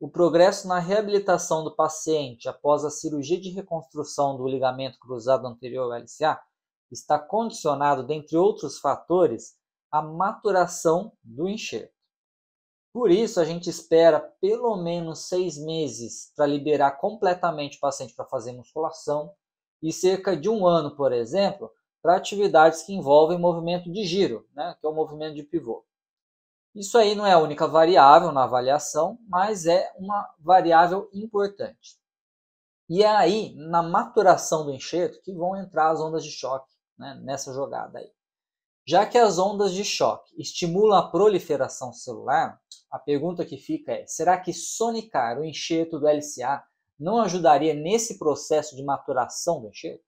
O progresso na reabilitação do paciente após a cirurgia de reconstrução do ligamento cruzado anterior LCA está condicionado, dentre outros fatores, à maturação do enxerto. Por isso, a gente espera pelo menos 6 meses para liberar completamente o paciente para fazer musculação e cerca de 1 ano, por exemplo, para atividades que envolvem movimento de giro, né, que é o movimento de pivô. Isso aí não é a única variável na avaliação, mas é uma variável importante. E é aí, na maturação do enxerto, que vão entrar as ondas de choque, né, nessa jogada aí. Já que as ondas de choque estimulam a proliferação celular, a pergunta que fica é: será que sonicar o enxerto do LCA não ajudaria nesse processo de maturação do enxerto?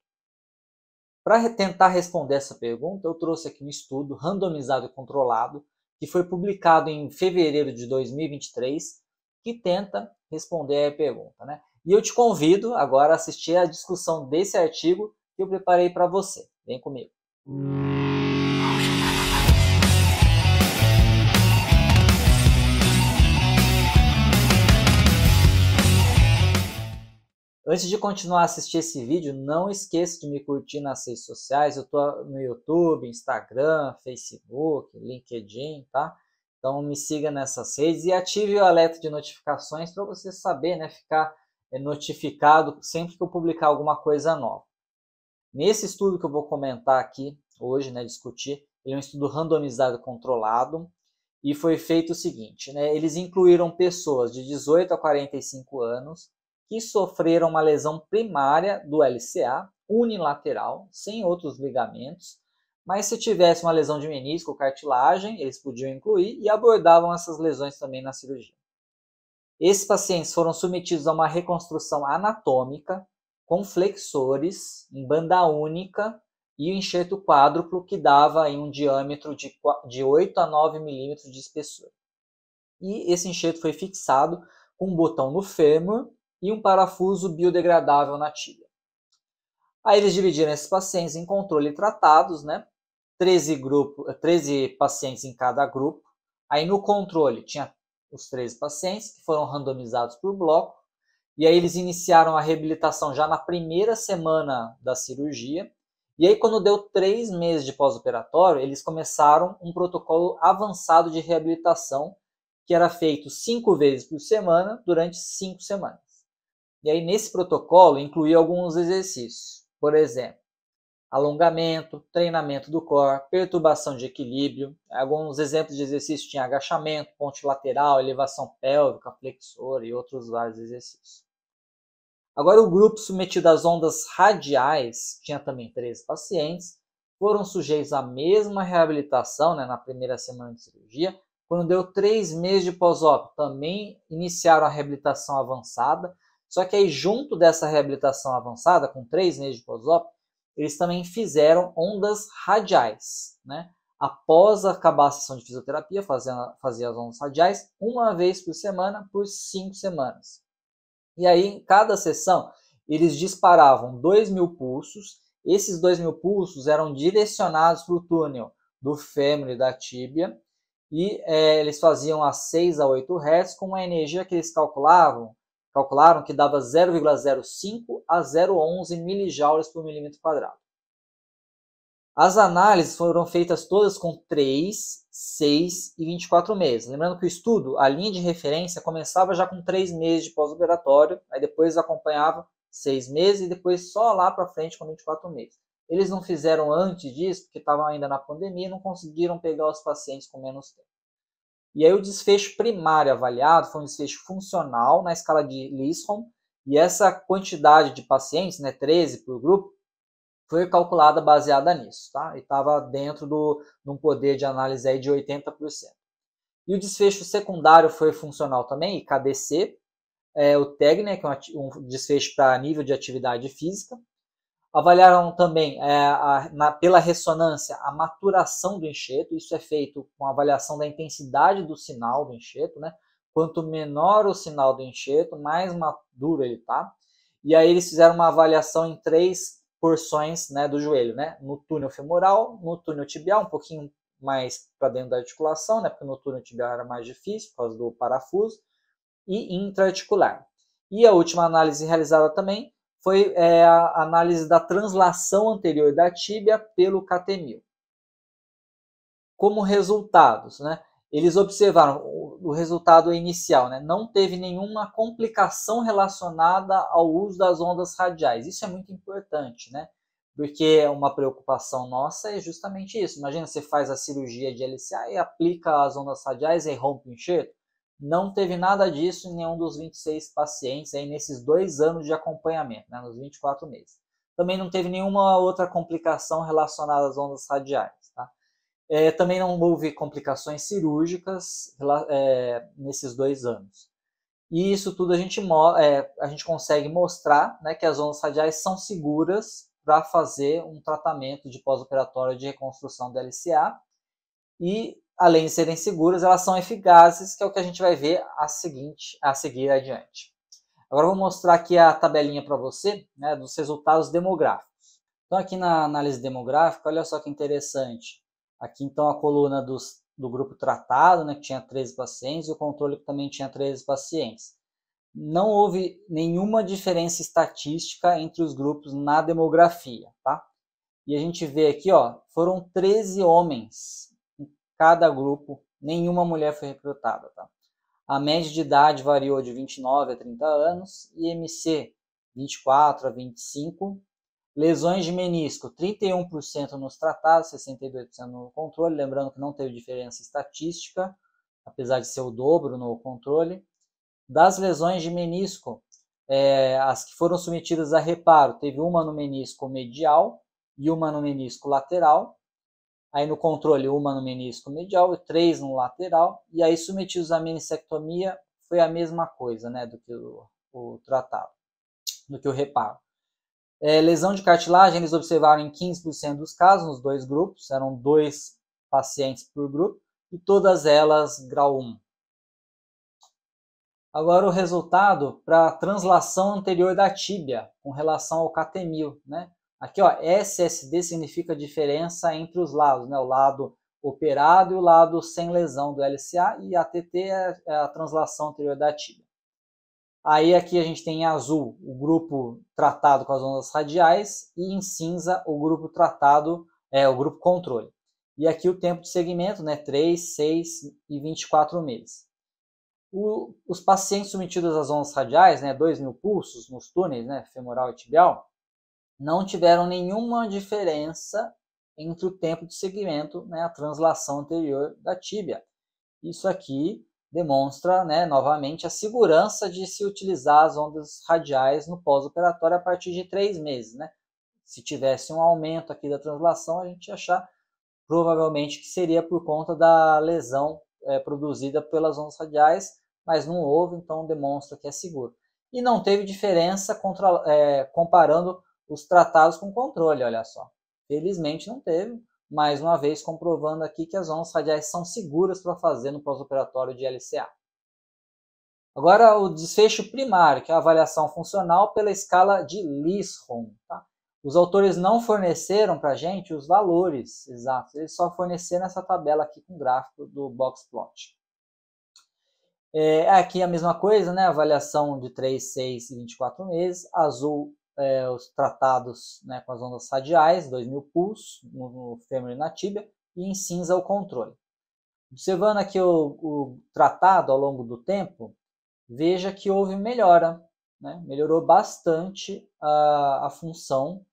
Para tentar responder essa pergunta, eu trouxe aqui um estudo randomizado e controlado, que foi publicado em fevereiro de 2023, que tenta responder a pergunta, né? E eu te convido agora a assistir a discussão desse artigo que eu preparei para você. Vem comigo. Antes de continuar a assistir esse vídeo, não esqueça de me curtir nas redes sociais. Eu estou no YouTube, Instagram, Facebook, LinkedIn, tá? Então me siga nessas redes e ative o alerta de notificações para você saber, né, ficar notificado sempre que eu publicar alguma coisa nova. Nesse estudo que eu vou comentar aqui hoje, né, discutir, ele é um estudo randomizado controlado e foi feito o seguinte, né, eles incluíram pessoas de 18 a 45 anos que sofreram uma lesão primária do LCA, unilateral, sem outros ligamentos, mas se tivesse uma lesão de menisco ou cartilagem, eles podiam incluir e abordavam essas lesões também na cirurgia. Esses pacientes foram submetidos a uma reconstrução anatômica com flexores em banda única e o enxerto quádruplo que dava em um diâmetro de 8 a 9 milímetros de espessura. E esse enxerto foi fixado com um botão no fêmur e um parafuso biodegradável na tíbia. Aí eles dividiram esses pacientes em controle e tratados, né? 13 pacientes em cada grupo. Aí no controle tinha os 13 pacientes que foram randomizados por bloco. E aí eles iniciaram a reabilitação já na primeira semana da cirurgia. E aí quando deu 3 meses de pós-operatório, eles começaram um protocolo avançado de reabilitação que era feito 5 vezes por semana durante 5 semanas. E aí nesse protocolo incluía alguns exercícios, por exemplo, alongamento, treinamento do core, perturbação de equilíbrio. Alguns exemplos de exercícios tinham agachamento, ponte lateral, elevação pélvica, flexor e outros vários exercícios. Agora o grupo submetido às ondas radiais, tinha também 13 pacientes, foram sujeitos à mesma reabilitação, né, na primeira semana de cirurgia. Quando deu 3 meses de pós-op, também iniciaram a reabilitação avançada, só que aí junto dessa reabilitação avançada, com 3 meses de pós-op, eles também fizeram ondas radiais, né? Após acabar a sessão de fisioterapia, fazia as ondas radiais uma vez por semana por 5 semanas. E aí, em cada sessão, eles disparavam 2.000 pulsos. Esses 2.000 pulsos eram direcionados para o túnel do fêmur e da tíbia. E eles faziam a 6 a 8 Hz com uma energia que eles calcularam que dava 0,05 a 0,11 milijoules por milímetro quadrado. As análises foram feitas todas com 3, 6 e 24 meses. Lembrando que o estudo, a linha de referência, começava já com 3 meses de pós-operatório, aí depois acompanhava 6 meses e depois só lá para frente com 24 meses. Eles não fizeram antes disso, porque estavam ainda na pandemia e não conseguiram pegar os pacientes com menos tempo. E aí o desfecho primário avaliado foi um desfecho funcional na escala de Lisholm, e essa quantidade de pacientes, né, 13 por grupo, foi calculada baseada nisso, tá? E estava dentro de um poder de análise aí de 80%. E o desfecho secundário foi funcional também, IKDC, o TEG, né, que é um desfecho para nível de atividade física. Avaliaram também pela ressonância a maturação do enxerto. Isso é feito com a avaliação da intensidade do sinal do enxerto, né? Quanto menor o sinal do enxerto, mais maduro ele está. E aí eles fizeram uma avaliação em 3 porções, né, do joelho, né? No túnel femoral, no túnel tibial, um pouquinho mais para dentro da articulação, né? Porque no túnel tibial era mais difícil por causa do parafuso. e intraarticular. E a última análise realizada também foi a análise da translação anterior da tíbia pelo catemil. Como resultados, né, eles observaram o resultado inicial, né, não teve nenhuma complicação relacionada ao uso das ondas radiais. Isso é muito importante, né, porque uma preocupação nossa é justamente isso. Imagina, você faz a cirurgia de LCA e aplica as ondas radiais e rompe o enxerto. Não teve nada disso em nenhum dos 26 pacientes aí nesses 2 anos de acompanhamento, né, nos 24 meses. Também não teve nenhuma outra complicação relacionada às ondas radiais. Tá? Também não houve complicações cirúrgicas nesses 2 anos. E isso tudo a gente consegue mostrar, né, que as ondas radiais são seguras para fazer um tratamento de pós-operatório de reconstrução da LCA. E, além de serem seguras, elas são eficazes, que é o que a gente vai ver a seguir adiante. Agora eu vou mostrar aqui a tabelinha para você, né, dos resultados demográficos. Então, aqui na análise demográfica, olha só que interessante. Aqui, então, a coluna do grupo tratado, né, que tinha 13 pacientes, e o controle que também tinha 13 pacientes. Não houve nenhuma diferença estatística entre os grupos na demografia, tá? E a gente vê aqui, ó, foram 13 homens em cada grupo, nenhuma mulher foi recrutada, tá? A média de idade variou de 29 a 30 anos, IMC 24 a 25, lesões de menisco 31% nos tratados, 62% no controle, lembrando que não teve diferença estatística, apesar de ser o dobro no controle. Das lesões de menisco, as que foram submetidas a reparo, teve uma no menisco medial e uma no menisco lateral. Aí no controle, uma no menisco medial e 3 no lateral. E aí submetidos à meniscectomia, foi a mesma coisa, né, do que o tratado, do que o reparo. Lesão de cartilagem, eles observaram em 15% dos casos, nos 2 grupos, eram 2 pacientes por grupo, e todas elas grau 1. Agora o resultado para a translação anterior da tíbia, com relação ao catemil, né? Aqui, ó, SSD significa diferença entre os lados, né? O lado operado e o lado sem lesão do LCA, e ATT é a translação anterior da tíbia. Aí aqui a gente tem em azul o grupo tratado com as ondas radiais e em cinza o grupo tratado, o grupo controle. E aqui o tempo de segmento, né, 3, 6 e 24 meses. Os pacientes submetidos às ondas radiais, né, 2.000 pulsos nos túneis, né, femoral e tibial, não tiveram nenhuma diferença entre o tempo de segmento, né, a translação anterior da tíbia. Isso aqui demonstra, né, novamente, a segurança de se utilizar as ondas radiais no pós-operatório a partir de 3 meses. Né? Se tivesse um aumento aqui da translação, a gente ia achar provavelmente que seria por conta da lesão produzida pelas ondas radiais, mas não houve, então demonstra que é seguro. E não teve diferença comparando os tratados com controle, olha só. Felizmente não teve, mais uma vez comprovando aqui que as ondas radiais são seguras para fazer no pós-operatório de LCA. Agora o desfecho primário, que é a avaliação funcional pela escala de Lisholm. Tá? Os autores não forneceram para a gente os valores exatos, eles só forneceram essa tabela aqui com o gráfico do box plot. Aqui a mesma coisa, né? Avaliação de 3, 6 e 24 meses. Azul, os tratados, né, com as ondas radiais, 2.000 pulsos no fêmur e na tíbia, e em cinza o controle. Observando aqui o tratado ao longo do tempo, veja que houve melhora, né? Melhorou bastante a função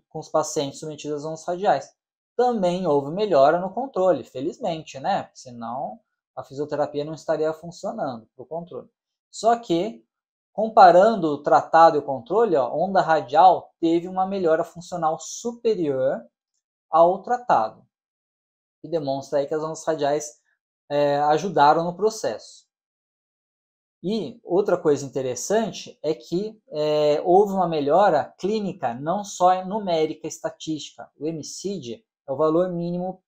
com os pacientes submetidos às ondas radiais. Também houve melhora no controle, felizmente, né? Senão a fisioterapia não estaria funcionando para o controle. Só que, comparando o tratado e o controle, ó, onda radial teve uma melhora funcional superior ao tratado, que demonstra aí que as ondas radiais ajudaram no processo. E outra coisa interessante é que houve uma melhora clínica, não só numérica, estatística. O MCID é o valor mínimo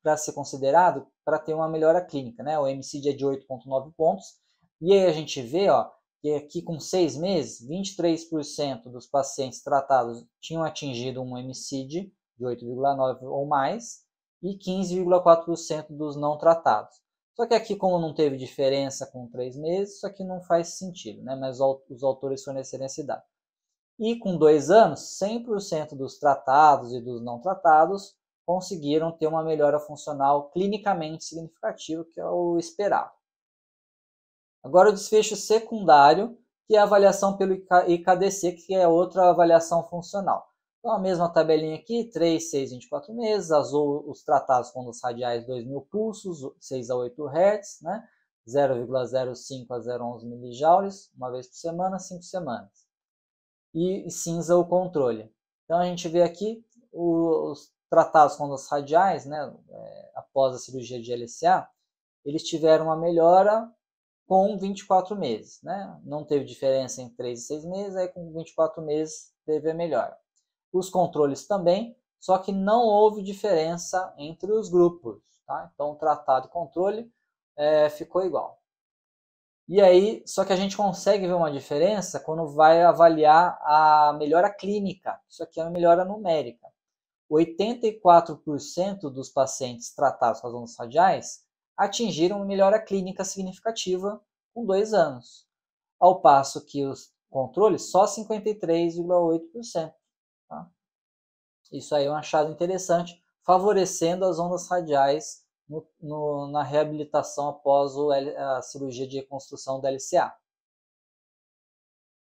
para ser considerado para ter uma melhora clínica, né? O MCID é de 8,9 pontos. E aí a gente vê, ó, que aqui com 6 meses, 23% dos pacientes tratados tinham atingido um MCID de 8,9 ou mais, e 15,4% dos não tratados. Só que aqui, como não teve diferença com 3 meses, isso aqui não faz sentido, né? Mas os autores fornecerem esse dado. E com 2 anos, 100% dos tratados e dos não tratados conseguiram ter uma melhora funcional clinicamente significativa, que é o esperado. Agora o desfecho secundário, que é a avaliação pelo IKDC, que é outra avaliação funcional. Então a mesma tabelinha aqui, 3, 6, 24 meses, azul os tratados com ondas radiais 2.000 pulsos, 6 a 8 Hz, né? 0,05 a 0,11 milijoules, uma vez por semana, 5 semanas. E cinza o controle. Então a gente vê aqui os tratados com ondas radiais, né, após a cirurgia de LCA, eles tiveram uma melhora com 24 meses. Né? Não teve diferença em 3 e 6 meses, aí com 24 meses teve a melhora. Os controles também, só que não houve diferença entre os grupos. Tá? Então o tratado e controle ficou igual. E aí, só que a gente consegue ver uma diferença quando vai avaliar a melhora clínica. Isso aqui é uma melhora numérica. 84% dos pacientes tratados com as ondas radiais atingiram uma melhora clínica significativa com 2 anos, ao passo que os controles só 53,8%. Tá? Isso aí é um achado interessante, favorecendo as ondas radiais na reabilitação após a cirurgia de reconstrução do LCA.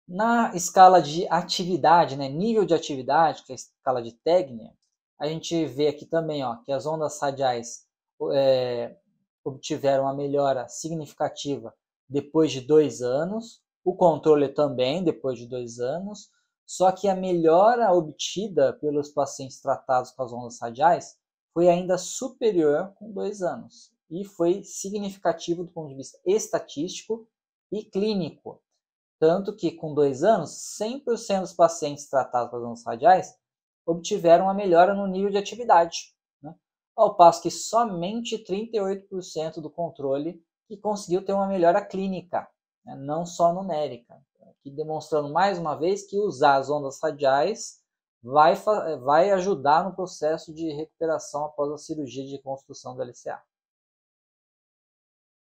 Na escala de atividade, né, nível de atividade, que é a escala de Tegner, a gente vê aqui também que as ondas radiais obtiveram uma melhora significativa depois de 2 anos, o controle também depois de 2 anos, só que a melhora obtida pelos pacientes tratados com as ondas radiais foi ainda superior com 2 anos e foi significativo do ponto de vista estatístico e clínico. Tanto que com 2 anos, 100% dos pacientes tratados com as ondas radiais obtiveram uma melhora no nível de atividade, né? Ao passo que somente 38% do controle que conseguiu ter uma melhora clínica, né? Não só numérica. Aqui demonstrando mais uma vez que usar as ondas radiais vai ajudar no processo de recuperação após a cirurgia de reconstrução do LCA.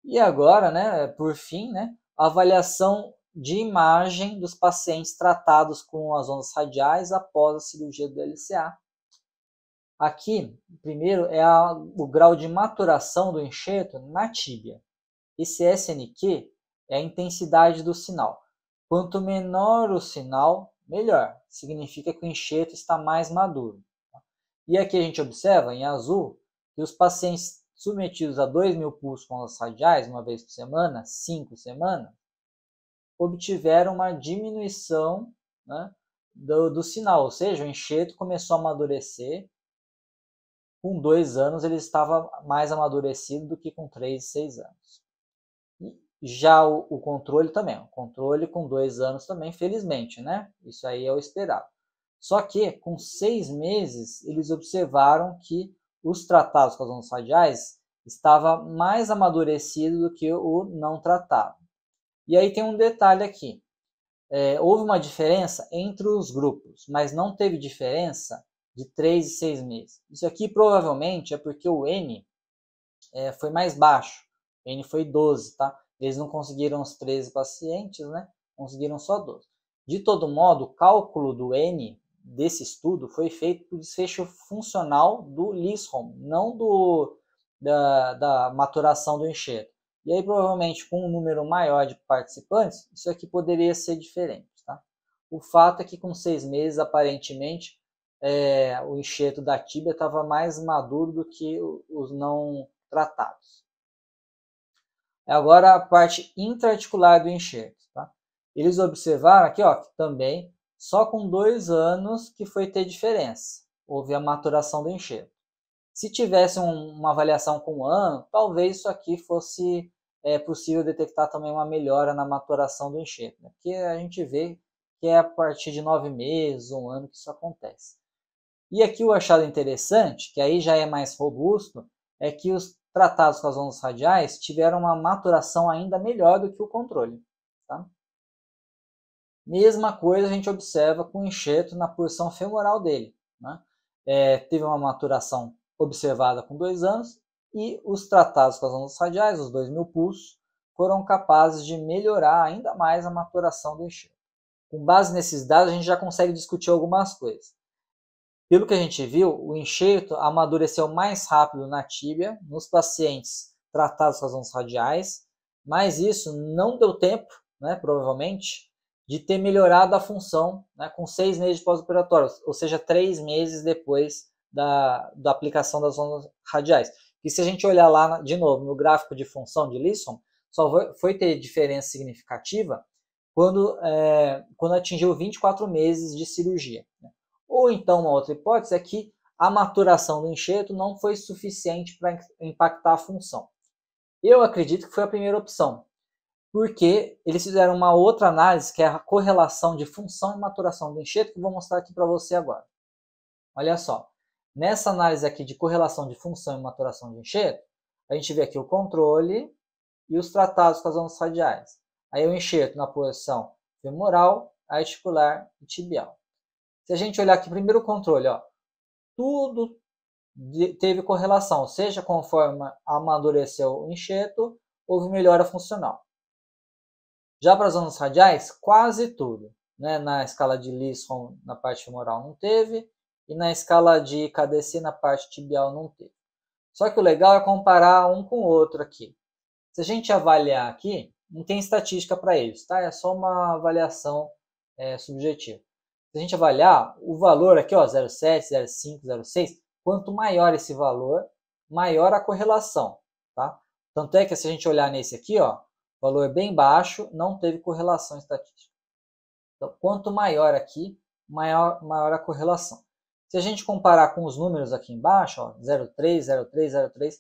E agora, né, por fim, né, a avaliação de imagem dos pacientes tratados com as ondas radiais após a cirurgia do LCA. Aqui, primeiro, é o grau de maturação do enxerto na tíbia. Esse SNQ é a intensidade do sinal. Quanto menor o sinal, melhor. Significa que o enxerto está mais maduro. E aqui a gente observa, em azul, que os pacientes submetidos a 2.000 pulsos com ondas radiais, uma vez por semana, 5 semanas, obtiveram uma diminuição, né, do sinal, ou seja, o enxerto começou a amadurecer. Com 2 anos ele estava mais amadurecido do que com 3 e 6 anos. E já o controle também, o controle com 2 anos também, felizmente, né? Isso aí é o esperado. Só que com 6 meses eles observaram que os tratados com as ondas radiais estava mais amadurecido do que o não tratado. E aí tem um detalhe aqui. Houve uma diferença entre os grupos, mas não teve diferença de 3 e 6 meses. Isso aqui provavelmente é porque o N foi mais baixo. O N foi 12, tá? Eles não conseguiram os 13 pacientes, né? Conseguiram só 12. De todo modo, o cálculo do N desse estudo foi feito por desfecho funcional do Lisholm, não da maturação do enxerto. E aí, provavelmente, com um número maior de participantes, isso aqui poderia ser diferente. Tá? O fato é que com 6 meses, aparentemente, o enxerto da tíbia estava mais maduro do que os não tratados. Agora a parte intraarticular do enxerto. Tá? Eles observaram aqui que também só com 2 anos que foi ter diferença. Houve a maturação do enxerto. Se tivesse uma avaliação com 1 ano, talvez isso aqui fosse possível detectar também uma melhora na maturação do enxerto. Né? Porque a gente vê que é a partir de 9 meses, 1 ano que isso acontece. E aqui o achado interessante, que aí já é mais robusto, é que os tratados com as ondas radiais tiveram uma maturação ainda melhor do que o controle. Tá? Mesma coisa a gente observa com o enxerto na porção femoral dele. Né? Teve uma maturação observada com 2 anos e os tratados com as ondas radiais, os 2000 pulsos, foram capazes de melhorar ainda mais a maturação do enxerto. Com base nesses dados, a gente já consegue discutir algumas coisas. Pelo que a gente viu, o enxerto amadureceu mais rápido na tíbia, nos pacientes tratados com as ondas radiais, mas isso não deu tempo, né, provavelmente, de ter melhorado a função, né, com 6 meses de pós-operatório, ou seja, 3 meses depois da aplicação das ondas radiais. E se a gente olhar lá, de novo, no gráfico de função de Lisson, só foi ter diferença significativa quando atingiu 24 meses de cirurgia. Ou então, uma outra hipótese é que a maturação do enxerto não foi suficiente para impactar a função. Eu acredito que foi a primeira opção, porque eles fizeram uma outra análise, que é a correlação de função e maturação do enxerto, que eu vou mostrar aqui para você agora. Olha só, nessa análise aqui de correlação de função e maturação de enxerto, a gente vê aqui o controle e os tratados com as ondas radiais. Aí o enxerto na posição femoral, articular e tibial. Se a gente olhar aqui primeiro o controle, ó, tudo teve correlação, ou seja, conforme amadureceu o enxerto, houve melhora funcional. Já para as ondas radiais, quase tudo. Né? Na escala de Lisson, na parte femoral, não teve, e na escala de KDC, na parte tibial, não teve. Só que o legal é comparar um com o outro aqui. Se a gente avaliar aqui, não tem estatística para eles, tá? É só uma avaliação subjetiva. Se a gente avaliar o valor aqui, ó, 0,7, 0,5, 0,6, quanto maior esse valor, maior a correlação, tá? Tanto é que se a gente olhar nesse aqui, ó, valor bem baixo, não teve correlação estatística. Então, quanto maior aqui, maior a correlação. Se a gente comparar com os números aqui embaixo, ó, 0,3, 0,3, 0,3,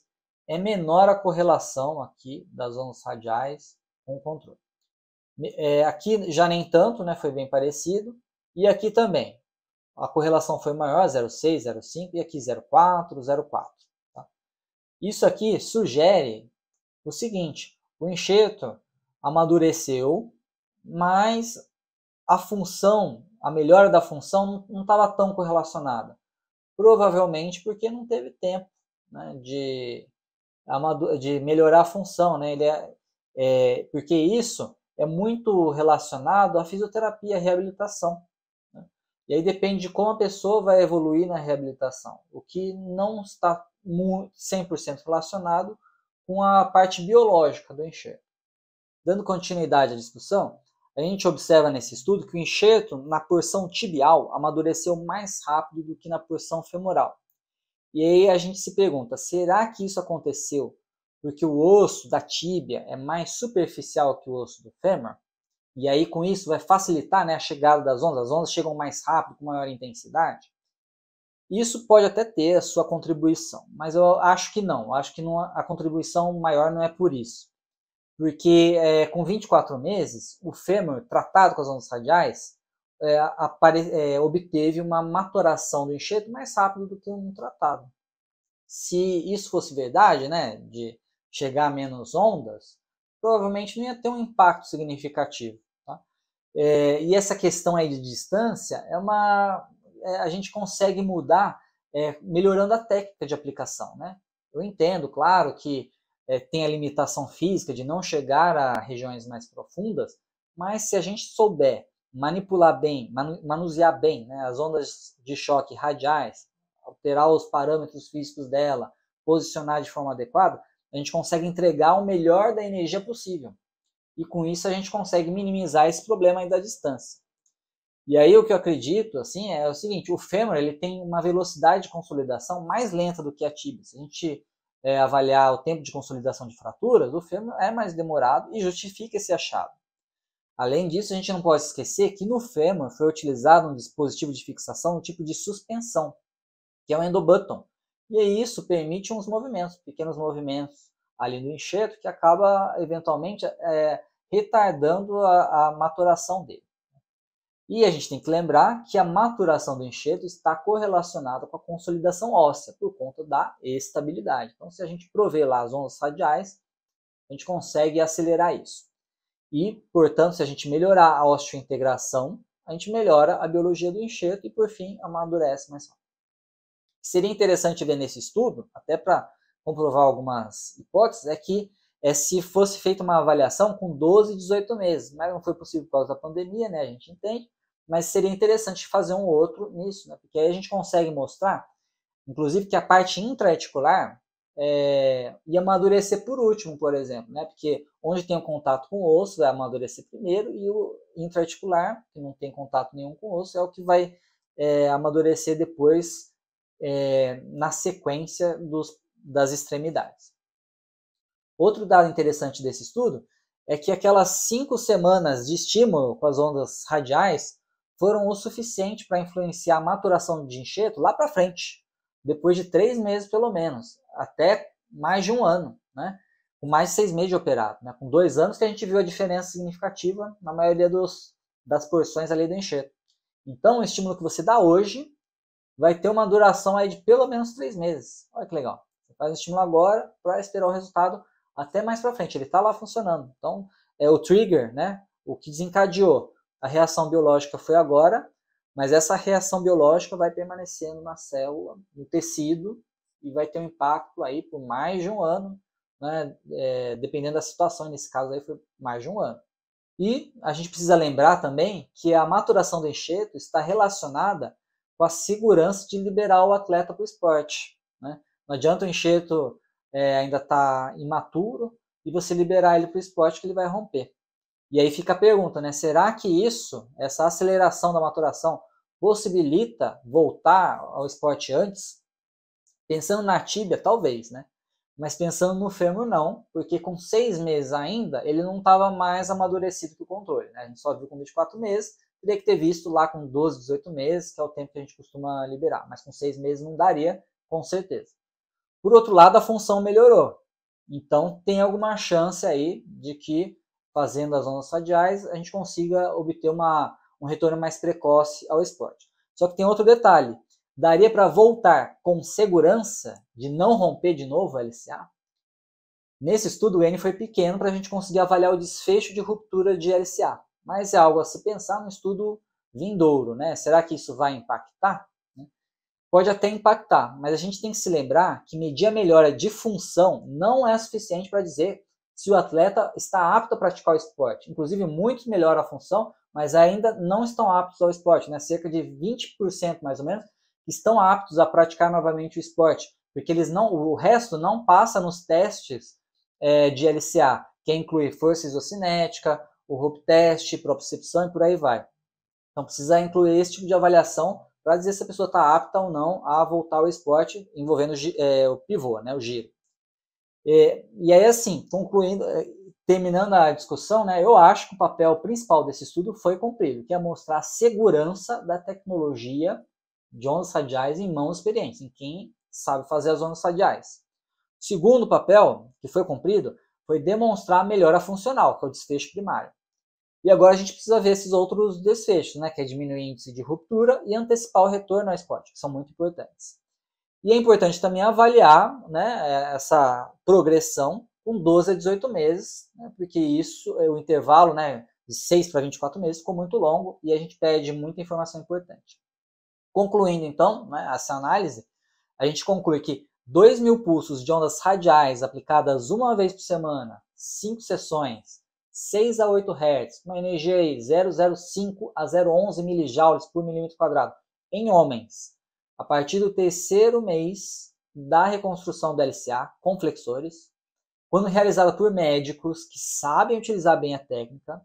é menor a correlação aqui das ondas radiais com o controle. Aqui já nem tanto, né, foi bem parecido. E aqui também, a correlação foi maior, 0,6, 0,5, e aqui 0,4, 0,4. Tá? Isso aqui sugere o seguinte, o enxerto amadureceu, mas a função, a melhora da função não estava tão correlacionada. Provavelmente porque não teve tempo, né, de melhorar a função. Né? Porque isso é muito relacionado à fisioterapia, à reabilitação. E aí depende de como a pessoa vai evoluir na reabilitação, o que não está 100% relacionado com a parte biológica do enxerto. Dando continuidade à discussão, a gente observa nesse estudo que o enxerto na porção tibial amadureceu mais rápido do que na porção femoral. E aí a gente se pergunta, será que isso aconteceu porque o osso da tíbia é mais superficial que o osso do fêmur? E aí, com isso, vai facilitar, né, a chegada das ondas. As ondas chegam mais rápido, com maior intensidade. Isso pode até ter a sua contribuição, mas eu acho que não. Eu acho que a contribuição maior não é por isso. Porque com 24 meses, o fêmur, tratado com as ondas radiais, obteve uma maturação do enxerto mais rápido do que um tratado. Se isso fosse verdade, né, de chegar a menos ondas, provavelmente não ia ter um impacto significativo. E essa questão aí de distância a gente consegue mudar melhorando a técnica de aplicação, né? Eu entendo, claro, que tem a limitação física de não chegar a regiões mais profundas, mas se a gente souber manipular bem, manusear bem, né, as ondas de choque radiais, alterar os parâmetros físicos dela, posicionar de forma adequada, a gente consegue entregar o melhor da energia possível. E com isso a gente consegue minimizar esse problema aí da distância. E aí o que eu acredito assim, é o seguinte, o fêmur ele tem uma velocidade de consolidação mais lenta do que a tíbia. Se a gente avaliar o tempo de consolidação de fraturas, o fêmur é mais demorado e justifica esse achado. Além disso, a gente não pode esquecer que no fêmur foi utilizado um dispositivo de fixação, um tipo de suspensão, que é o endobutton. E isso permite uns movimentos, pequenos movimentos ali no enxerto, que acaba eventualmente retardando a maturação dele. E a gente tem que lembrar que a maturação do enxerto está correlacionada com a consolidação óssea, por conta da estabilidade. Então, se a gente prover lá as ondas radiais, a gente consegue acelerar isso. E, portanto, se a gente melhorar a osteointegração, a gente melhora a biologia do enxerto e, por fim, amadurece mais rápido. Seria interessante ver nesse estudo, até para comprovar algumas hipóteses, é que se fosse feita uma avaliação com 12 e 18 meses, mas não foi possível por causa da pandemia, né, a gente entende, mas seria interessante fazer um outro nisso, né, porque aí a gente consegue mostrar, inclusive, que a parte intra-articular ia amadurecer por último, por exemplo, né, porque onde tem o contato com o osso vai amadurecer primeiro, e o intra-articular, que não tem contato nenhum com o osso, é o que vai amadurecer depois na sequência das extremidades. Outro dado interessante desse estudo é que aquelas 5 semanas de estímulo com as ondas radiais foram o suficiente para influenciar a maturação de enxerto lá para frente, depois de 3 meses pelo menos, até mais de 1 ano, né? Com mais de 6 meses de operado, né? Com 2 anos que a gente viu a diferença significativa na maioria das porções ali do enxerto. Então, o estímulo que você dá hoje vai ter uma duração aí de pelo menos 3 meses. Olha que legal. Você faz o estímulo agora para esperar o resultado até mais para frente. Ele está lá funcionando. Então, o trigger, né? O que desencadeou a reação biológica foi agora, mas essa reação biológica vai permanecendo na célula, no tecido, e vai ter um impacto aí por mais de 1 ano, né? Dependendo da situação, nesse caso aí foi mais de 1 ano. E a gente precisa lembrar também que a maturação do enxerto está relacionada com a segurança de liberar o atleta para o esporte, né? Não adianta o enxerto ainda estar imaturo e você liberar ele para o esporte que ele vai romper. E aí fica a pergunta, né? Será que essa aceleração da maturação, possibilita voltar ao esporte antes? Pensando na tíbia, talvez, né? Mas pensando no fêmur, não, porque com 6 meses ainda, ele não estava mais amadurecido que o controle, né? A gente só viu com 24 meses, teria que ter visto lá com 12, 18 meses, que é o tempo que a gente costuma liberar, mas com 6 meses não daria, com certeza. Por outro lado, a função melhorou, então tem alguma chance aí de que, fazendo as ondas radiais, a gente consiga obter um retorno mais precoce ao esporte. Só que tem outro detalhe, daria para voltar com segurança de não romper de novo a LCA? Nesse estudo, o N foi pequeno para a gente conseguir avaliar o desfecho de ruptura de LCA, mas é algo a se pensar no estudo vindouro, né? Será que isso vai impactar? Pode até impactar, mas a gente tem que se lembrar que medir a melhora de função não é suficiente para dizer se o atleta está apto a praticar o esporte. Inclusive, muitos melhoram a função, mas ainda não estão aptos ao esporte, né? Cerca de 20% mais ou menos estão aptos a praticar novamente o esporte, porque o resto não passa nos testes de LCA, que inclui força isocinética, o rope test, propriocepção e por aí vai. Então precisa incluir esse tipo de avaliação para dizer se a pessoa está apta ou não a voltar ao esporte envolvendo o pivô, né, o giro. E aí, assim, terminando a discussão, né, eu acho que o papel principal desse estudo foi cumprido, que é mostrar a segurança da tecnologia de ondas radiais em mãos experientes, em quem sabe fazer as ondas radiais. O segundo papel, que foi cumprido, foi demonstrar a melhora funcional, que é o desfecho primário. E agora a gente precisa ver esses outros desfechos, né, que é diminuir o índice de ruptura e antecipar o retorno ao esporte, que são muito importantes. E é importante também avaliar, né, essa progressão com 12 a 18 meses, né, porque o intervalo, né, de 6 para 24 meses ficou muito longo e a gente perde muita informação importante. Concluindo, então, né, essa análise, a gente conclui que 2.000 pulsos de ondas radiais aplicadas uma vez por semana, 5 sessões, 6 a 8 Hz, uma energia aí 0,05 a 0,11 mJ por milímetro quadrado em homens, a partir do 3º mês da reconstrução da LCA com flexores, quando realizada por médicos que sabem utilizar bem a técnica,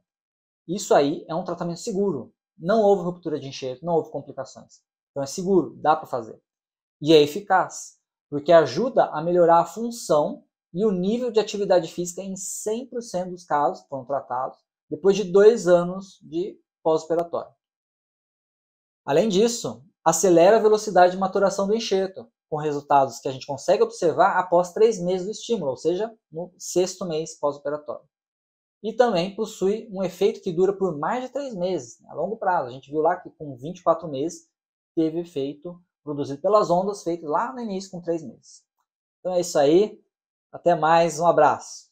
isso aí é um tratamento seguro. Não houve ruptura de enxerto, não houve complicações. Então é seguro, dá para fazer. E é eficaz, porque ajuda a melhorar a função e o nível de atividade física em 100% dos casos que foram tratados, depois de 2 anos de pós-operatório. Além disso, acelera a velocidade de maturação do enxerto, com resultados que a gente consegue observar após 3 meses do estímulo, ou seja, no 6º mês pós-operatório. E também possui um efeito que dura por mais de 3 meses, a longo prazo. A gente viu lá que com 24 meses teve efeito produzido pelas ondas, feito lá no início com 3 meses. Então é isso aí, até mais, um abraço.